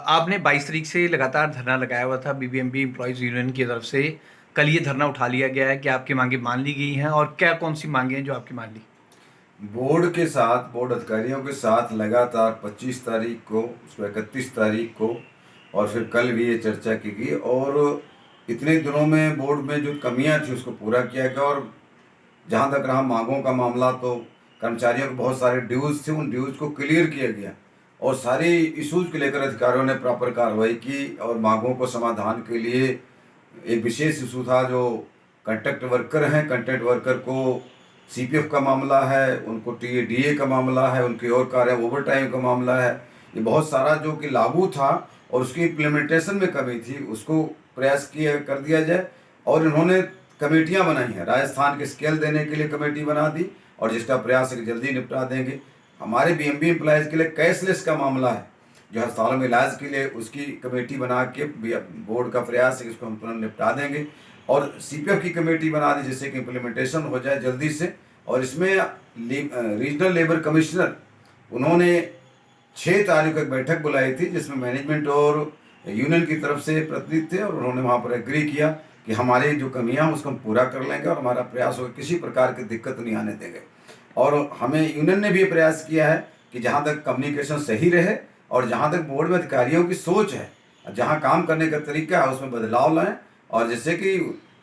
आपने 22 तारीख से लगातार धरना लगाया हुआ था बीबीएमबी एम्प्लॉयज़ यूनियन की तरफ से। कल ये धरना उठा लिया गया है कि आपकी मांगें मान ली गई हैं और क्या कौन सी मांगें हैं जो आपकी मान ली? बोर्ड के साथ, बोर्ड अधिकारियों के साथ लगातार 25 तारीख को, उसको 31 तारीख को और फिर कल भी ये चर्चा की गई और इतने दिनों में बोर्ड में जो कमियां थी उसको पूरा किया गया। और जहां तक रहा मांगों का मामला, तो कर्मचारियों के बहुत सारे ड्यूज़ थे, उन ड्यूज़ को क्लियर किया गया और सारी इशूज़ को लेकर अधिकारियों ने प्रॉपर कार्रवाई की। और मांगों को समाधान के लिए एक विशेष इशू था जो कॉन्ट्रैक्ट वर्कर हैं, कॉन्ट्रैक्ट वर्कर को सीपीएफ का मामला है, उनको टीए का मामला है, उनकी और कार्य ओवर टाइम का मामला है। ये बहुत सारा जो कि लागू था और उसकी इम्प्लीमेंटेशन में कमी थी, उसको प्रयास किया कर दिया जाए। और इन्होंने कमेटियां बनाई हैं, राजस्थान के स्केल देने के लिए कमेटी बना दी और जिसका प्रयास है कि जल्दी निपटा देंगे। हमारे बीएमबी एम्प्लॉयज़ के लिए कैशलेस का मामला है, जो अस्पतालों में इलाज के लिए, उसकी कमेटी बना के बोर्ड का प्रयास है कि इसको हम तुरंत निपटा देंगे। और सीपीएफ की कमेटी बना दी जिससे कि इम्प्लीमेंटेशन हो जाए जल्दी से। और इसमें रीजनल लेबर कमिश्नर, उन्होंने 6 तारीख को एक बैठक बुलाई थी जिसमें मैनेजमेंट और यूनियन की तरफ से प्रतिनिधि थे और उन्होंने वहाँ पर एग्री किया कि हमारी जो कमियां उसको हम पूरा कर लेंगे और हमारा प्रयास होगा, किसी प्रकार की दिक्कत नहीं आने देंगे। और हमें यूनियन ने भी ये प्रयास किया है कि जहाँ तक कम्युनिकेशन सही रहे और जहाँ तक बोर्ड में अधिकारियों की सोच है, जहाँ काम करने का तरीका है उसमें बदलाव लाएं और जिससे कि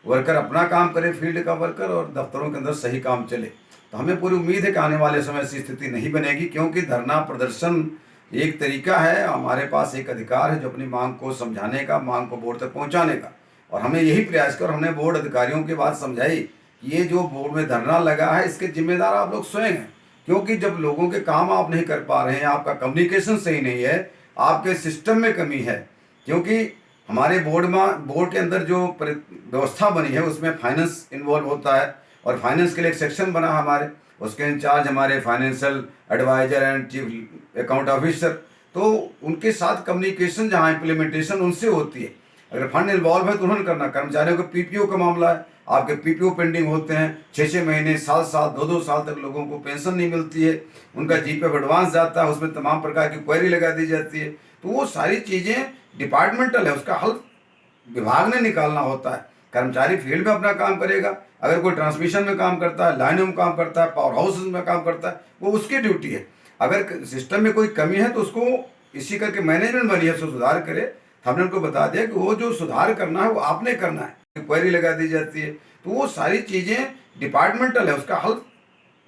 वर्कर अपना काम करे, फील्ड का वर्कर, और दफ्तरों के अंदर सही काम चले। तो हमें पूरी उम्मीद है कि आने वाले समय ऐसी स्थिति नहीं बनेगी, क्योंकि धरना प्रदर्शन एक तरीका है, हमारे पास एक अधिकार है जो अपनी मांग को समझाने का, मांग को बोर्ड तक पहुंचाने का। और हमें यही प्रयास कर, हमने बोर्ड अधिकारियों की बात समझाई कि ये जो बोर्ड में धरना लगा है इसके जिम्मेदार आप लोग स्वयं हैं, क्योंकि जब लोगों के काम आप नहीं कर पा रहे हैं, आपका कम्युनिकेशन सही नहीं है, आपके सिस्टम में कमी है। क्योंकि हमारे बोर्ड के अंदर जो व्यवस्था बनी है उसमें फाइनेंस इन्वॉल्व होता है और फाइनेंस के लिए एक सेक्शन बना हमारे, उसके इंचार्ज हमारे financial adviser and chief account officer. तो उनके साथ कम्युनिकेशन, जहाँ इम्प्लीमेंटेशन उनसे होती है। अगर फंड इन्वॉल्व है तो उन्होंने करना। कर्मचारियों का पीपीओ का मामला है, आपके पीपीओ पेंडिंग होते हैं, 6-6 महीने, 7-7, 2-2 साल तक लोगों को पेंशन नहीं मिलती है, उनका जीपीएफ एडवांस जाता है, उसमें तमाम प्रकार की क्वेरी लगा दी जाती है। तो वो सारी चीज़ें डिपार्टमेंटल है, उसका हल विभाग ने निकालना होता है। कर्मचारी फील्ड में अपना काम करेगा, अगर कोई ट्रांसमिशन में काम करता है, लाइनों में काम करता है, पावर हाउस में काम करता है, वो उसकी ड्यूटी है। अगर सिस्टम में कोई कमी है तो उसको इसी करके मैनेजमेंट बनी है, उसको सुधार करे। हमने उनको बता दिया कि वो जो सुधार करना है वो आपने करना है, क्वेरी लगा दी जाती है। तो वो सारी चीज़ें डिपार्टमेंटल है, उसका हल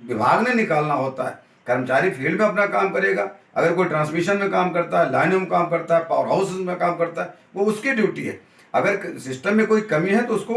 विभाग ने निकालना होता है। कर्मचारी फील्ड में अपना काम करेगा, अगर कोई ट्रांसमिशन में काम करता है, लाइनों में काम करता है, पावर हाउस में काम करता है, वो उसकी ड्यूटी है। अगर सिस्टम में कोई कमी है तो उसको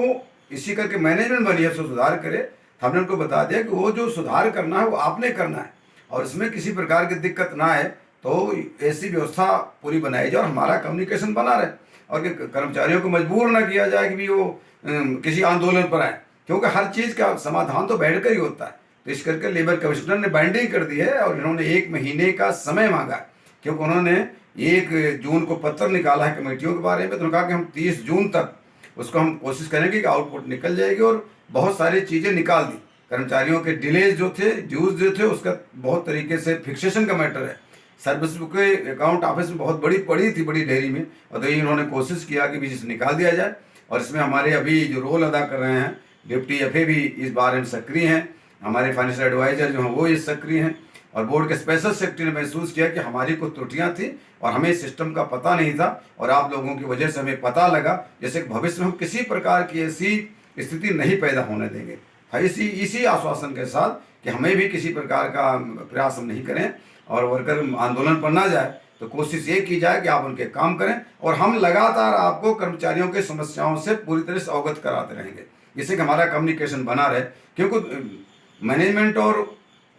इसी करके मैनेजमेंट बनी है, उसको सुधार करे। हमने उनको बता दिया कि वो जो सुधार करना है वो आपने करना है और इसमें किसी प्रकार की दिक्कत ना आए, तो ऐसी व्यवस्था पूरी बनाई जाए और हमारा कम्युनिकेशन बना रहे और कि कर्मचारियों को मजबूर ना किया जाए कि भी वो किसी आंदोलन पर आए, क्योंकि हर चीज़ का समाधान तो बैठकर ही होता है। तो इस करके लेबर कमिश्नर ने बाइंडिंग कर दी है और इन्होंने 1 महीने का समय मांगा, क्योंकि उन्होंने 1 जून को पत्र निकाला है कमेटियों के बारे में। तो उन्होंने कहा कि हम 30 जून तक उसको हम कोशिश करेंगे कि आउटपुट निकल जाएगी और बहुत सारी चीज़ें निकाल दी। कर्मचारियों के डिलेज जो थे, ड्यूज जो थे, उसका बहुत तरीके से फिक्सेशन का मैटर है। सर्विस बुक के अकाउंट ऑफिस में बहुत बड़ी पड़ी थी, बड़ी डेयरी में, और तो ये इन्होंने कोशिश किया कि भी इसे निकाल दिया जाए। और इसमें हमारे अभी जो रोल अदा कर रहे हैं डिप्टी एफए भी इस बारे में सक्रिय हैं, हमारे फाइनेंशियल एडवाइजर जो हैं वो इस सक्रिय हैं। और बोर्ड के स्पेशल सेक्रेटरी ने महसूस किया कि हमारी कुछ त्रुटियां थी और हमें सिस्टम का पता नहीं था और आप लोगों की वजह से हमें पता लगा, जैसे कि भविष्य में हम किसी प्रकार की ऐसी स्थिति नहीं पैदा होने देंगे। इसी आश्वासन के साथ कि हमें भी किसी प्रकार का प्रयास हम नहीं करें और वर्कर आंदोलन पर ना जाए, तो कोशिश ये की जाए कि आप उनके काम करें और हम लगातार आपको कर्मचारियों के समस्याओं से पूरी तरह से अवगत कराते रहेंगे, जिससे कि हमारा कम्युनिकेशन बना रहे। क्योंकि मैनेजमेंट और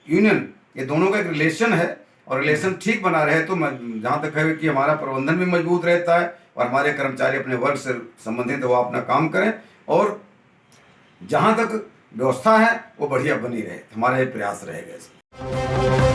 यूनियन ये दोनों का एक रिलेशन है और रिलेशन ठीक बना रहे तो जहाँ तक है कि हमारा प्रबंधन भी मजबूत रहता है और हमारे कर्मचारी अपने वर्क से संबंधित वो अपना काम करें और जहाँ तक व्यवस्था है वो बढ़िया बनी रहे। हमारा ये प्रयास रहेगा इसमें।